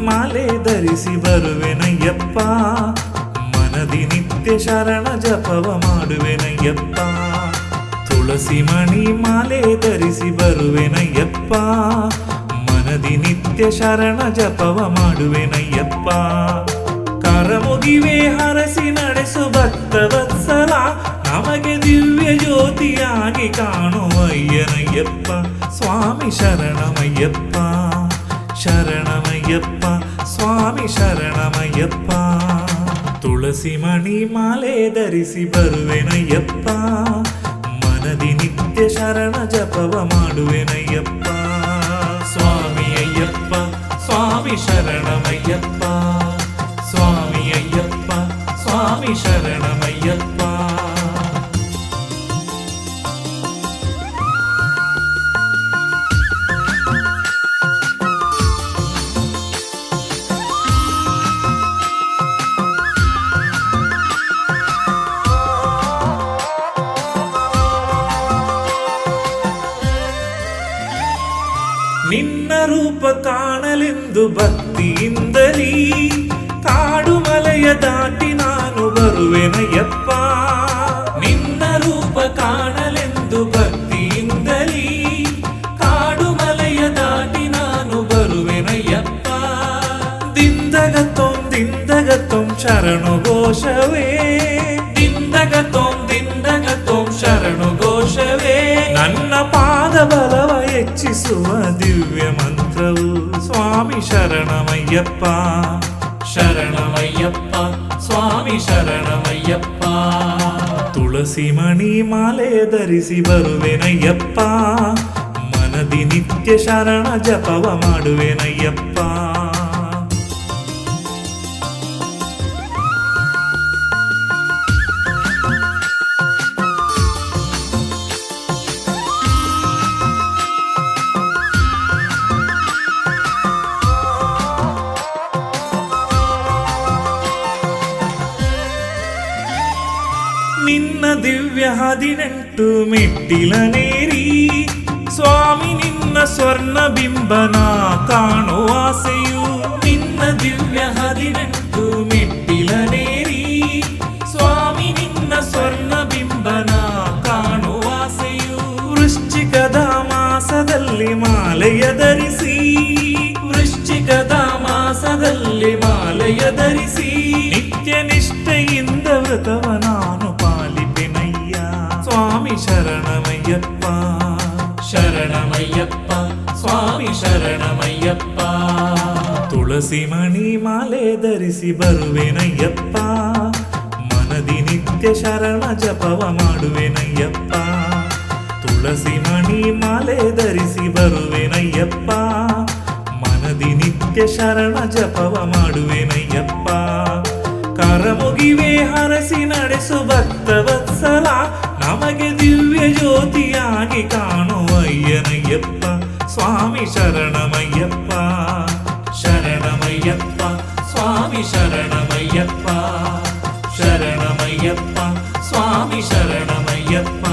ಮಾಲೆ ಧರಿಸಿ ಬರುವೆನಯ್ಯಪ್ಪ, ಮನದಿ ನಿತ್ಯ ಶರಣ ಜಪವ ಮಾಡುವೆನಯ್ಯಪ್ಪ. ತುಳಸಿ ಮಣಿ ಮಾಲೆ ಧರಿಸಿ ಬರುವೆನಯ್ಯಪ್ಪ, ಮನದಿ ನಿತ್ಯ ಶರಣ ಜಪವ ಮಾಡುವೆನಯ್ಯಪ್ಪ. ಕರಮುಗಿವೆ ಹರಸಿ ನಡೆಸು ಭಕ್ತ ವತ್ಸಲ, ನಮಗೆ ದಿವ್ಯ ಜ್ಯೋತಿಯಾಗಿ ಕಾಣುವಯ್ಯನಯ್ಯಪ್ಪ. ಸ್ವಾಮಿ ಶರಣಮಯ್ಯಪ್ಪ, ಶರಣಮಯ್ಯಪ್ಪ, ಸ್ವಾಮಿ ಶರಣಮಯ್ಯಪ್ಪ. ತುಳಸಿ ಮಣಿ ಮಾಲೆ ಧರಿಸಿ ಬರುವೆನಯ್ಯಪ್ಪ, ಮನದಿ ನಿತ್ಯ ಶರಣ ಜಪವ ಮಾಡುವೆನಯ್ಯಪ್ಪ. ಸ್ವಾಮಿ ಅಯ್ಯಪ್ಪ, ಸ್ವಾಮಿ ಶರಣಮಯ್ಯಪ್ಪ, ಸ್ವಾಮಿ ಅಯ್ಯಪ್ಪ, ಸ್ವಾಮಿ ಶರಣಮಯ್ಯಪ್ಪ. ನಿನ್ನ ರೂಪ ಕಾಣಲೆಂದು ಭಕ್ತಿಯಿಂದಲೀ ಕಾಡು ಮಲೆಯ ದಾಟಿ ನಾನು ಬರುವೆನಯ್ಯಪ್ಪ. ನಿನ್ನ ರೂಪ ಕಾಣಲೆಂದು ಭಕ್ತಿಯಿಂದಲೀ ಕಾಡು ಮಲೆಯ ದಾಟಿ ನಾನು ಬರುವೆನಯ್ಯಪ್ಪ. ದಿಂದಗತೋಂ ದಿಂದಗತೋಂ ಶರಣು ಘೋಷವೇ, ದಿಂದಗತೋಂ ಶರಣು ಘೋಷವೇ, ನನ್ನ ಪಾದ ಬಲವ ಹೆಚ್ಚಿಸುವ ದಿವ್ಯ ಮಂತ್ರವು. ಸ್ವಾಮಿ ಶರಣಮಯ್ಯಪ್ಪ, ಶರಣಮಯ್ಯಪ್ಪ, ಸ್ವಾಮಿ ಶರಣಮಯ್ಯಪ್ಪ. ತುಳಸಿ ಮಣಿ ಮಾಲೆ ಧರಿಸಿ ಬರುವೆನಯ್ಯಪ್ಪ, ಮನದಿ ನಿತ್ಯ ಶರಣ ಜಪವ ಮಾಡುವೆನಯ್ಯಪ್ಪ. ನಿನ್ನ ದಿವ್ಯ 18 ಮೆಟ್ಟಿಲನೇರಿ ಸ್ವಾಮಿ ನಿನ್ನ ಸ್ವರ್ಣ ಬಿಂಬನ ಕಾಣುವ ಆಸೆಯು. ನಿನ್ನ ದಿವ್ಯ 18 ಮೆಟ್ಟಿಲನೇರಿ ಸ್ವಾಮಿ ನಿನ್ನ ಸ್ವರ್ಣ ಬಿಂಬನ ಕಾಣುವ ಆಸೆಯು. ವೃಶ್ಚಿಕದ ಮಾಸದಲ್ಲಿ ಮಾಲೆಯ ಧರಿಸಿ, ವೃಶ್ಚಿಕದ ಮಾಸದಲ್ಲಿ ಮಾಲೆಯ ಧರಿಸಿ ನಿತ್ಯ ನಿಷ್ಠೆಯಿಂದ ವ್ರತವ ನಾನು ಪಾಲಿಪೆನಯ್ಯ. ಸ್ವಾಮಿ ಶರಣಮಯ್ಯಪ್ಪ, ಶರಣಮಯ್ಯಪ್ಪ, ಸ್ವಾಮಿ ಶರಣಮಯ್ಯಪ್ಪ. ತುಳಸಿ ಮಣಿ ಮಾಲೆ ಧರಿಸಿ ಬರುವೆನಯ್ಯಪ್ಪ, ಮನದಿ ನಿತ್ಯ ಶರಣ ಜಪವ ಮಾಡುವೆನಯ್ಯಪ್ಪ. ತುಳಸಿ ಮಣಿ ಮಾಲೆ ಧರಿಸಿ ಬರುವೆನಯ್ಯಪ್ಪ, ಮನದಿ ನಿತ್ಯ ಶರಣ ಜಪವ ಮಾಡುವೆನಯ್ಯಪ್ಪ. ಕರಮುಗಿವೆ ಹರಸಿ ನಡೆಸು ಭಕ್ತ ವತ್ಸಲ, ನಮಗೆ ದಿವ್ಯ ಜ್ಯೋತಿಯಾಗಿ ಕಾಣುವಯ್ಯನಯ್ಯಪ್ಪ. ಸ್ವಾಮಿ ಶರಣಮಯ್ಯಪ್ಪ, ಶರಣಮಯ್ಯಪ್ಪ, ಸ್ವಾಮಿ ಶರಣಮಯ್ಯಪ್ಪ, ಶರಣಮಯ್ಯಪ್ಪ, ಸ್ವಾಮಿ ಶರಣಮಯ್ಯಪ್ಪ.